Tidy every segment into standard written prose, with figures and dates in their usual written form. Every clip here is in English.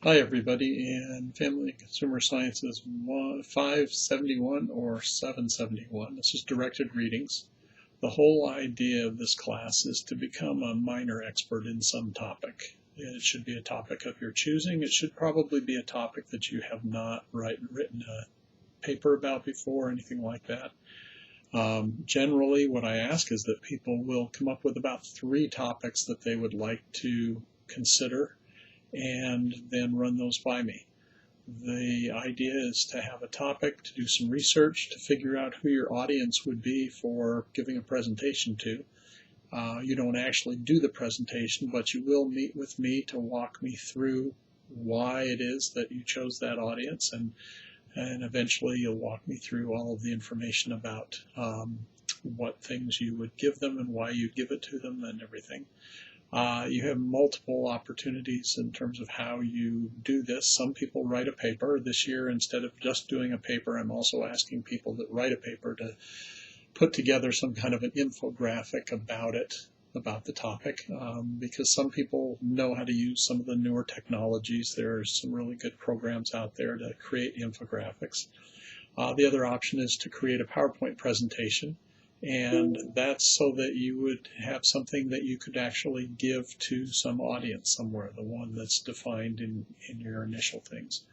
Hi everybody, in Family and Consumer Sciences 571 or 771. This is directed readings. The whole idea of this class is to become a minor expert in some topic. It should be a topic of your choosing. It should probably be a topic that you have not written a paper about before or anything like that. Generally, what I ask is that people will come up with about 3 topics that they would like to consider and then run those by me. The idea is to have a topic, to do some research, to figure out who your audience would be for giving a presentation to. You don't actually do the presentation, but you will meet with me to walk me through why it is that you chose that audience, and eventually you'll walk me through all of the information about what things you would give them and why you'd give it to them and everything. You have multiple opportunities in terms of how you do this. Some people write a paper. This year, instead of just doing a paper, I'm also asking people that write a paper to put together some kind of an infographic about it, about the topic, because some people know how to use some of the newer technologies. There's some really good programs out there to create infographics. The other option is to create a PowerPoint presentation. And that's so that you would have something that you could actually give to some audience somewhere, the one that's defined in your initial things.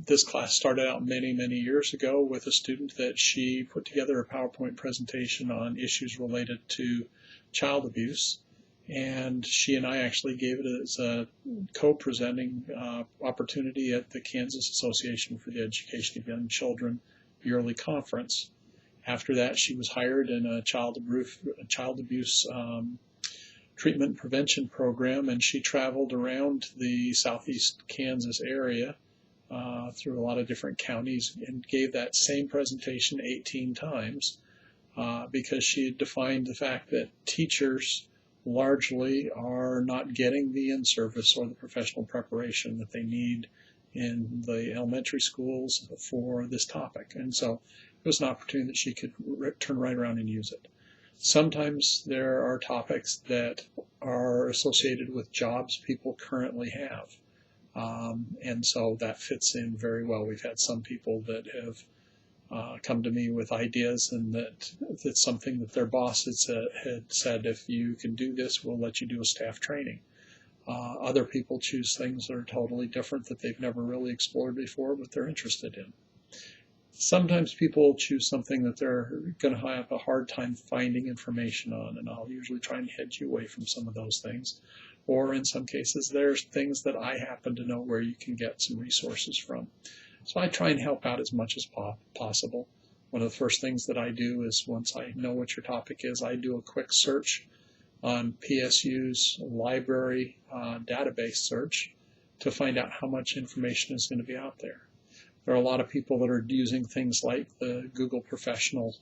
This class started out many, many years ago with a student that she put together a PowerPoint presentation on issues related to child abuse. And she and I actually gave it as a co-presenting opportunity at the Kansas Association for the Education of Young Children yearly conference. After that, she was hired in a child abuse treatment prevention program, and she traveled around the southeast Kansas area through a lot of different counties and gave that same presentation 18 times because she had defined the fact that teachers largely are not getting the in-service or the professional preparation that they need in the elementary schools for this topic. And so it was an opportunity that she could turn right around and use it. Sometimes there are topics that are associated with jobs people currently have. And so that fits in very well. We've had some people that have come to me with ideas, and that's something that their boss had said, if you can do this, we'll let you do a staff training. Other people choose things that are totally different that they've never really explored before, but they're interested in. Sometimes people choose something that they're going to have a hard time finding information on, and I'll usually try and head you away from some of those things. Or in some cases, there's things that I happen to know where you can get some resources from. So I try and help out as much as possible. One of the first things that I do is, once I know what your topic is, I do a quick search on PSU's library database search to find out how much information is going to be out there. There are a lot of people that are using things like the Google Professional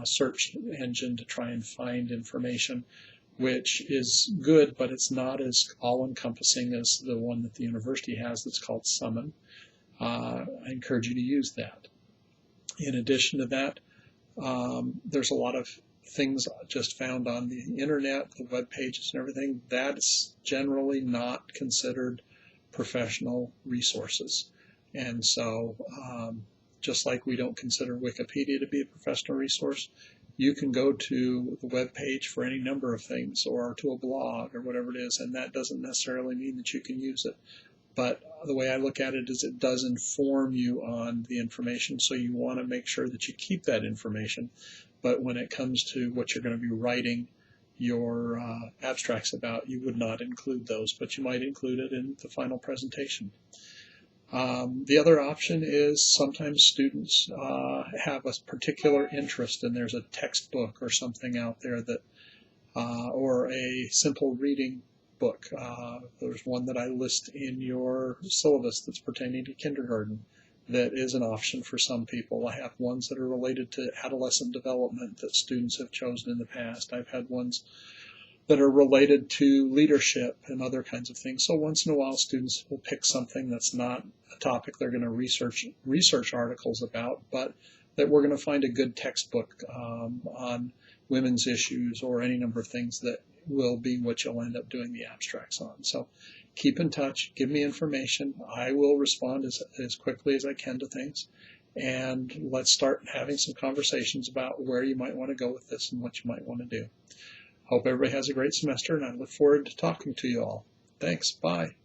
search engine to try and find information, which is good, but it's not as all-encompassing as the one that the university has that's called Summon. I encourage you to use that. In addition to that, there's a lot of things just found on the internet, the web pages and everything. That's generally not considered professional resources. And so just like we don't consider Wikipedia to be a professional resource, you can go to the web page for any number of things, or to a blog or whatever it is, and that doesn't necessarily mean that you can use it. But the way I look at it is it does inform you on the information, so you want to make sure that you keep that information. But when it comes to what you're going to be writing your abstracts about, you would not include those, but you might include it in the final presentation. The other option is sometimes students have a particular interest, and there's a textbook or something out there that, or a simple reading book. There's one that I list in your syllabus that's pertaining to kindergarten that is an option for some people. I have ones that are related to adolescent development that students have chosen in the past. I've had ones that are related to leadership and other kinds of things. So once in a while, students will pick something that's not a topic they're going to research articles about, but that we're going to find a good textbook on women's issues or any number of things that will be what you'll end up doing the abstracts on. So keep in touch, give me information. I will respond as quickly as I can to things. And let's start having some conversations about where you might want to go with this and what you might want to do. Hope everybody has a great semester, and I look forward to talking to you all. Thanks. Bye.